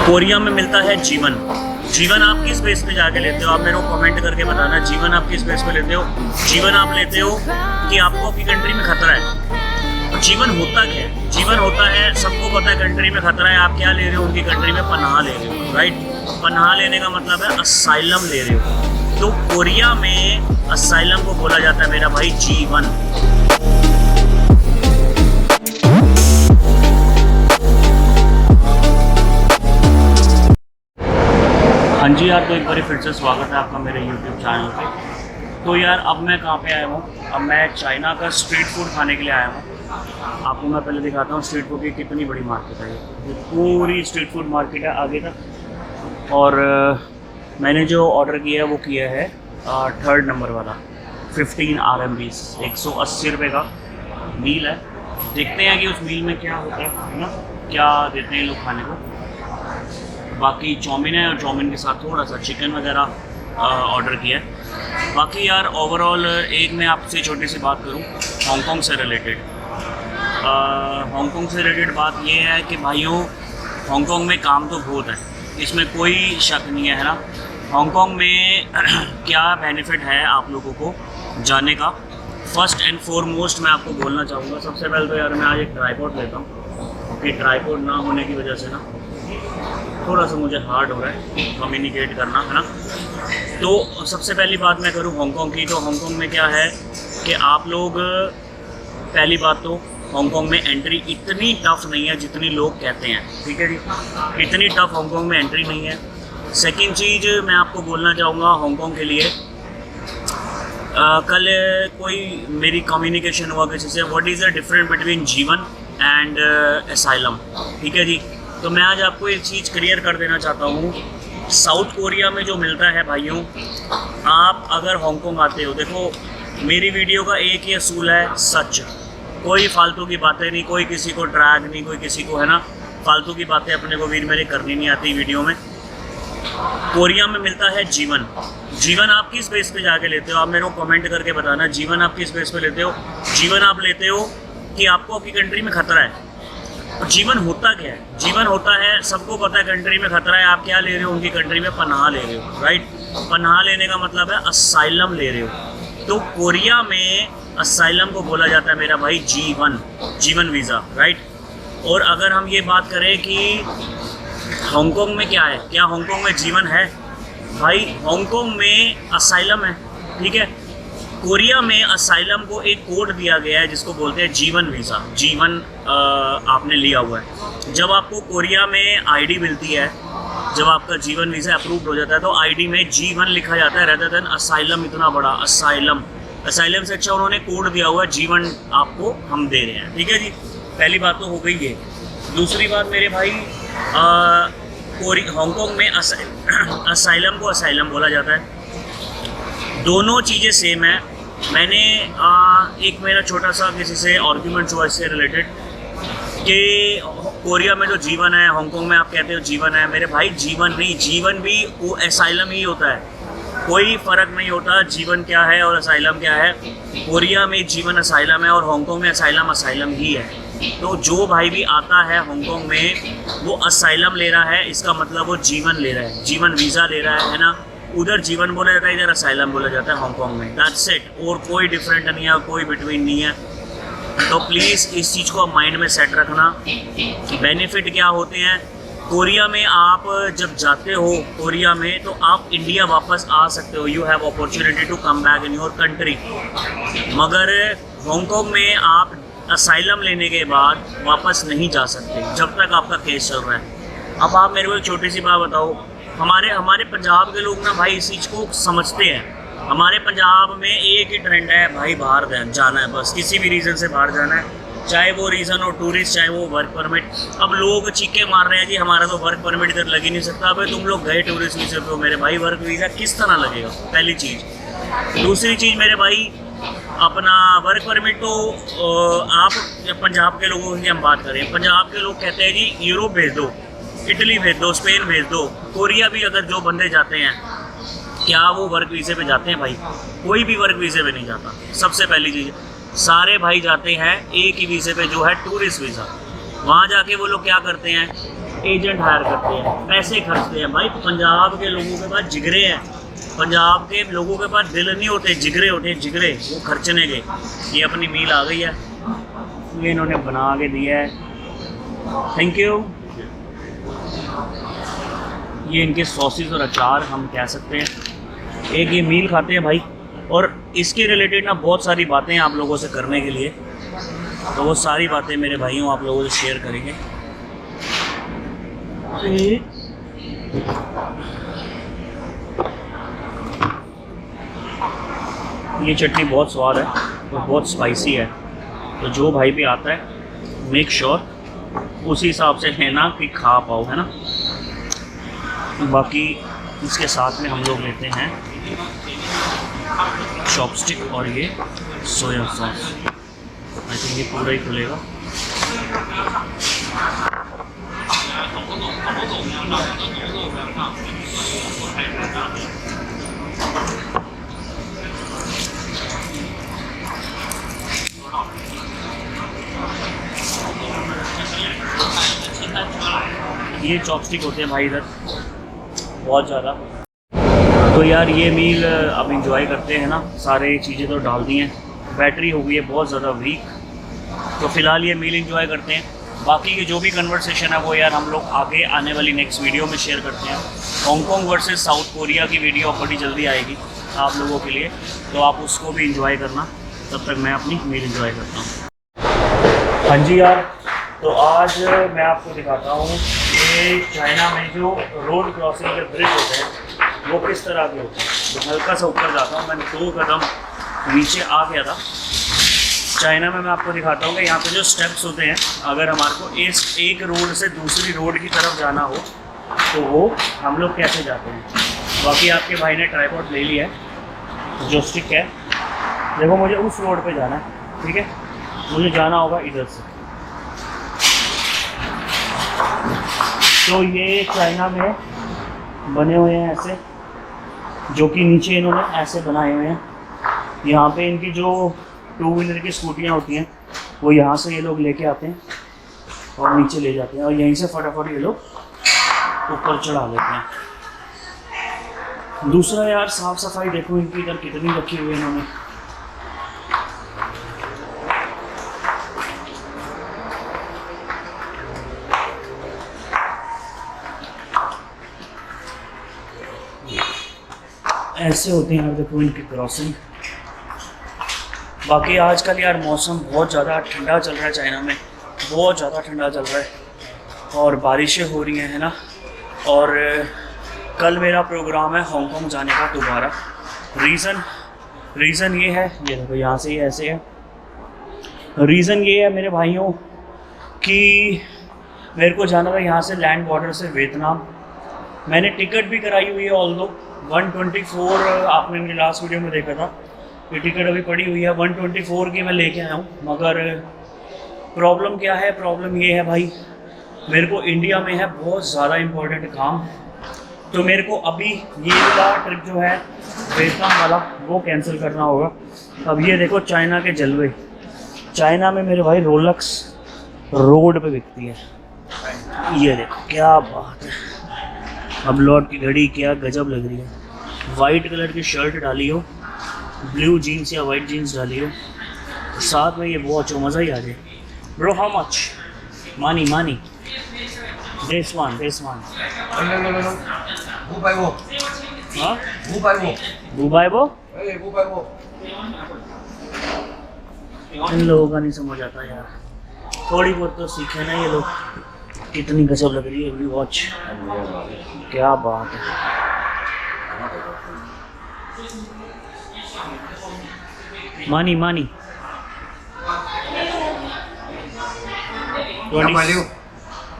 Korea में मिलता है जीवन। जीवन आप किस बेस पे जाके लेते हो? आप मेरे को कमेंट करके बताना, जीवन आप किस बेस पे लेते हो? जीवन आप लेते हो कि आपको आपकी कंट्री में खतरा है। जीवन होता क्या है? जीवन होता है, सबको पता है कंट्री में खतरा है, आप क्या ले रहे हो? उनकी कंट्री में पनाह ले रहे हो, राइट? पनाह लेने का मतलब है असाइलम ले रहे हो। तो कोरिया में असाइलम को बोला जाता है मेरा भाई जीवन। हाँ जी यार, तो एक बार फिर से स्वागत है आपका मेरे YouTube चैनल पे। तो यार अब मैं कहाँ पे आया हूँ? अब मैं चाइना का स्ट्रीट फूड खाने के लिए आया हूँ। आपको मैं पहले दिखाता हूँ स्ट्रीट फूड की कितनी बड़ी मार्केट है। ये पूरी स्ट्रीट फूड मार्केट है आगे तक। और मैंने जो ऑर्डर किया है वो किया है 3rd नंबर वाला 15 RMB 180 रुपये का मील है। देखते हैं कि उस मील में क्या होता है ना, क्या देते हैं लोग खाने को। बाकी चाउमीन है और चाउमीन के साथ थोड़ा सा चिकन वगैरह ऑर्डर किया है। बाकी यार ओवरऑल एक मैं आपसे छोटी सी बात करूं हांगकांग से रिलेटेड। हांगकांग से रिलेटेड बात ये है कि भाइयों, हांगकांग में काम तो बहुत है, इसमें कोई शक नहीं है ना। हांगकांग में क्या बेनिफिट है आप लोगों को जाने का? फर्स्ट एंड फॉरमोस्ट मैं आपको बोलना चाहूँगा। सबसे पहले तो यार मैं आज एक ट्राइपॉड लेता हूँ, क्योंकि ट्राइपॉड ना होने की वजह से ना थोड़ा सा मुझे हार्ड हो रहा है कम्युनिकेट करना, है ना। तो सबसे पहली बात मैं करूँ हांगकांग की, तो हांगकांग में क्या है कि आप लोग, पहली बात तो हांगकांग में एंट्री इतनी टफ नहीं है जितनी लोग कहते हैं, ठीक है जी। इतनी टफ हांगकांग में एंट्री नहीं है। सेकंड चीज़ मैं आपको बोलना चाहूँगा हांगकांग के लिए, कल कोई मेरी कम्युनिकेशन हुआ किसी से, what is the difference between जीवन एंड असाइलम, ठीक है जी। तो मैं आज आपको एक चीज़ क्लियर कर देना चाहता हूँ। साउथ कोरिया में जो मिलता है भाइयों, आप अगर हांगकांग आते हो, देखो मेरी वीडियो का एक ही असूल है, सच। कोई फालतू की बातें नहीं, कोई किसी को ड्रैग नहीं, कोई किसी को, है ना, फालतू की बातें अपने को वीर मेरे करनी नहीं आती वीडियो में। कोरिया में मिलता है जीवन। जीवन आप किस बेस पे जाके लेते हो? आप मेरे को कमेंट करके बताना, जीवन आप किस बेस पे लेते हो? जीवन आप लेते हो कि आपको आपकी कंट्री में खतरा है। और जीवन होता क्या है? जीवन होता है, सबको पता है कंट्री में खतरा है, आप क्या ले रहे हो? उनकी कंट्री में पनाह ले रहे हो, राइट? पनाह लेने का मतलब है असाइलम ले रहे हो। तो कोरिया में असाइलम को बोला जाता है मेरा भाई जीवन, जीवन वीज़ा, राइट? और अगर हम ये बात करें कि हांगकांग में क्या है, क्या हांगकांग में जीवन है? भाई हांगकांग में असाइलम है, ठीक है। कोरिया में असाइलम को एक कोड दिया गया है जिसको बोलते हैं जीवन वीज़ा। जीवन आपने लिया हुआ है। जब आपको कोरिया में आईडी मिलती है, जब आपका जीवन वीज़ा अप्रूव्ड हो जाता है, तो आईडी में जीवन लिखा जाता है रेदर देन असाइलम। इतना बड़ा असाइलम, असाइलम से अच्छा उन्होंने कोड दिया हुआ है, जीवन आपको हम दे रहे हैं, ठीक है जी। पहली बात तो हो गई ये। दूसरी बात मेरे भाई, हांगकांग में असाइलम को असाइलम बोला जाता है। दोनों चीज़ें सेम है। मैंने एक मेरा छोटा सा किसी से आर्ग्यूमेंट हुआ इससे रिलेटेड कि कोरिया में जो जीवन है, हांगकांग में आप कहते हो जीवन है। मेरे भाई जीवन नहीं, जीवन भी वो असाइलम ही होता है, कोई फ़र्क नहीं होता जीवन क्या है और असाइलम क्या है। कोरिया में जीवन असाइलम है और हांगकांग में असाइलम असाइलम ही है। तो जो भाई भी आता है हांगकांग में वो असाइलम ले रहा है, इसका मतलब वो जीवन ले रहा है, जीवन वीज़ा ले रहा है ना। उधर जीवन बोला जाता है, इधर असाइलम बोला जाता है हांगकांग में, दैट्स इट। और कोई डिफरेंट नहीं है, कोई बिटवीन नहीं है। तो प्लीज़ इस चीज़ को माइंड में सेट रखना। बेनिफिट क्या होते हैं कोरिया में? आप जब जाते हो कोरिया में तो आप इंडिया वापस आ सकते हो, you have opportunity to come back in your country. मगर हांगकांग में आप असाइलम लेने के बाद वापस नहीं जा सकते जब तक आपका केस चल रहा है। अब आप मेरे को एक छोटी सी बात बताओ, हमारे पंजाब के लोग ना भाई इस चीज़ को समझते हैं। हमारे पंजाब में एक ही ट्रेंड है भाई, बाहर जाना है, बस किसी भी रीज़न से बाहर जाना है, चाहे वो रीज़न हो टूरिस्ट, चाहे वो वर्क परमिट। अब लोग चीखे मार रहे हैं जी हमारा तो वर्क परमिट इधर लग ही नहीं सकता। अब तुम लोग गए टूरिस्ट वीज़े पे हो, मेरे भाई वर्क वीज़ा किस तरह लगेगा? पहली चीज़। दूसरी चीज़ मेरे भाई, अपना वर्क परमिट तो आप पंजाब के लोगों की हम बात करें, पंजाब के लोग कहते हैं जी यूरोप भेज दो, इटली भेज दो, स्पेन भेज दो। कोरिया भी अगर जो बंदे जाते हैं, क्या वो वर्क वीज़े पे जाते हैं? भाई कोई भी वर्क वीज़े पे नहीं जाता। सबसे पहली चीज़, सारे भाई जाते हैं एक ही वीज़े पे जो है टूरिस्ट वीज़ा। वहाँ जाके वो लोग क्या करते हैं, एजेंट हायर करते हैं, पैसे खर्चते हैं। भाई पंजाब के लोगों के पास जिगरे हैं, पंजाब के लोगों के पास दिल नहीं होते, जिगरे होते, जिगरे वो खर्चने के। ये अपनी मील आ गई है, ये इन्होंने बना के दिया है, थैंक यू। ये इनके सॉसेस और अचार हम कह सकते हैं। एक ये मील खाते हैं भाई, और इसके रिलेटेड ना बहुत सारी बातें हैं आप लोगों से करने के लिए, तो वो सारी बातें मेरे भाइयों आप लोगों से शेयर करेंगे। ये चटनी बहुत स्वाद है और बहुत स्पाइसी है, तो जो भाई भी आता है मेक श्योर उसी हिसाब से लेना कि खा पाओ, है ना। बाकी इसके साथ में हम लोग लेते हैं चॉपस्टिक और ये सोया सॉस। आई थिंक ये पूरा ही खुलेगा। ये चॉपस्टिक होते हैं भाई इधर बहुत ज़्यादा। तो यार ये मील अब इंजॉय करते हैं ना, सारे चीज़ें तो डाल दी हैं, बैटरी हो गई है बहुत ज़्यादा वीक, तो फ़िलहाल ये मील इंजॉय करते हैं। बाकी की जो भी कन्वर्सेशन है वो यार हम लोग आगे आने वाली नेक्स्ट वीडियो में शेयर करते हैं। हांगकांग वर्सेस साउथ कोरिया की वीडियो बड़ी जल्दी आएगी आप लोगों के लिए, तो आप उसको भी इंजॉय करना। तब तक मैं अपनी मील इंजॉय करता हूँ। हाँ जी यार, तो आज मैं आपको दिखाता हूँ ये चाइना में जो रोड क्रॉसिंग के ब्रिज होते हैं वो किस तरह के होते हैं। तो हल्का सा ऊपर जाता हूँ, मैंने 2 कदम नीचे आ गया था। चाइना में मैं आपको दिखाता हूँ कि यहाँ पे जो स्टेप्स होते हैं, अगर हमारे को एक रोड से दूसरी रोड की तरफ जाना हो तो वो हम लोग कैसे जाते हैं। बाकी आपके भाई ने ट्राइपॉड ले लिया है, जो स्टिक है। देखो मुझे उस रोड पे जाना है, ठीक है, मुझे जाना होगा इधर से। तो ये चाइना में बने हुए हैं ऐसे, जो कि नीचे इन्होंने ऐसे बनाए हुए हैं। यहाँ पे इनकी जो 2 व्हीलर की स्कूटियाँ होती हैं वो यहाँ से ये लोग लेके आते हैं और नीचे ले जाते हैं, और यहीं से फटाफट ये लोग ऊपर चढ़ा लेते हैं। दूसरा यार साफ़ सफाई देखो इनकी इधर कितनी रखी हुई है इन्होंने। ऐसे होते हैं यार देखो इनकी क्रॉसिंग। बाकी आजकल यार मौसम बहुत ज़्यादा ठंडा चल रहा है चाइना में, बहुत ज़्यादा ठंडा चल रहा है, और बारिशें हो रही हैं, है ना। और कल मेरा प्रोग्राम है हांगकांग जाने का दोबारा। रीज़न ये है, ये देखो यहाँ से ये ऐसे है। रीज़न ये है मेरे भाइयों कि मेरे को जाना था यहाँ से लैंड बॉर्डर से वियतनाम। मैंने टिकट भी कराई हुई है, ऑल्दो 124 आपने मेरी लास्ट वीडियो में देखा था, ये टिकट अभी पड़ी हुई है 124 की मैं लेके आया हूँ। मगर प्रॉब्लम क्या है, प्रॉब्लम ये है भाई, मेरे को इंडिया में है बहुत ज़्यादा इम्पोर्टेंट काम, तो मेरे को अभी ये वाला ट्रिप जो है वियतनाम वाला वो कैंसिल करना होगा। अब ये देखो चाइना के जलवे, चाइना में मेरे भाई रोलेक्स रोड पे बिकती है, ये देखो क्या बात है। अब लॉट की घड़ी क्या गजब लग रही है, वाइट कलर की शर्ट डाली हो, ब्लू जीन्स या वाइट जीन्स डाली हो, साथ में ये वॉच हो, मज़ा ही आ जाए। Bro how much money this one हाँ बुबाइबो इन लोगों का नहीं समझ आता यार, थोड़ी बहुत तो सीखे ना ये लोग। कितनी गजब लग रही है अगली वॉच, क्या बात है। मानी 20,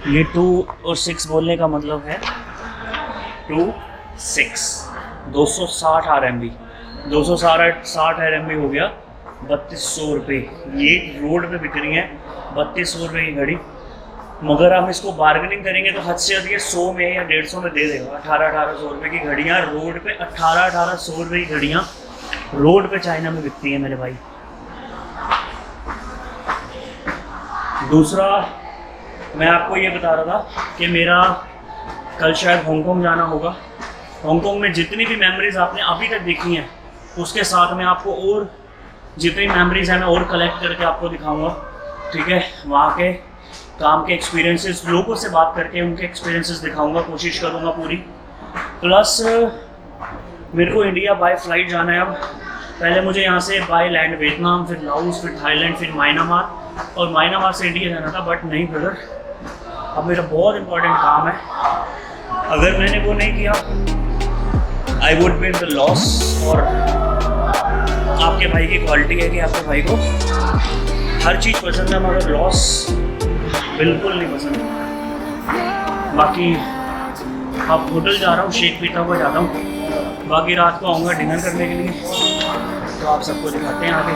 ये 2 और 6 बोलने का मतलब है 2/6 260 RMB 260 RMB हो गया 3200 रुपये। ये रोड पे बिक रही है 3200 रुपये की घड़ी, मगर हम इसको बार्गेनिंग करेंगे तो हद से अधिक 100 में या 150 में दे देगा। 1800 रुपये की घड़ियाँ रोड पे, 1800 रुपये की घड़ियाँ रोड पे चाइना में बिकती है मेरे भाई। दूसरा मैं आपको ये बता रहा था कि मेरा कल शायद हांगकांग जाना होगा। हांगकांग में जितनी भी मेमोरीज आपने अभी तक देखी हैं उसके साथ में आपको और जितनी मेमोरीज हैं मैं और कलेक्ट करके आपको दिखाऊंगा, ठीक है। वहाँ के काम के एक्सपीरियंसेस, लोगों से बात करके उनके एक्सपीरियंसेस दिखाऊंगा, कोशिश करूँगा पूरी। प्लस मेरे को इंडिया बाय फ्लाइट जाना है अब। पहले मुझे यहाँ से बाय लैंड वियतनाम, फिर लाओस, फिर थाईलैंड, फिर म्यांमार, और म्यांमार से इंडिया जाना था, बट नहीं ब्रदर, अब मेरा बहुत इंपॉर्टेंट काम है। अगर मैंने वो नहीं किया I would be in the loss. और आपके भाई की क्वालिटी है कि आपके भाई को हर चीज़ पसंद है मगर लॉस बिल्कुल नहीं पसंद। बाकी अब होटल जा रहा हूँ, शेक पीता हुआ जाता हूँ। बाकी रात को आऊँगा डिनर करने के लिए, तो आप सबको दिखाते हैं आगे।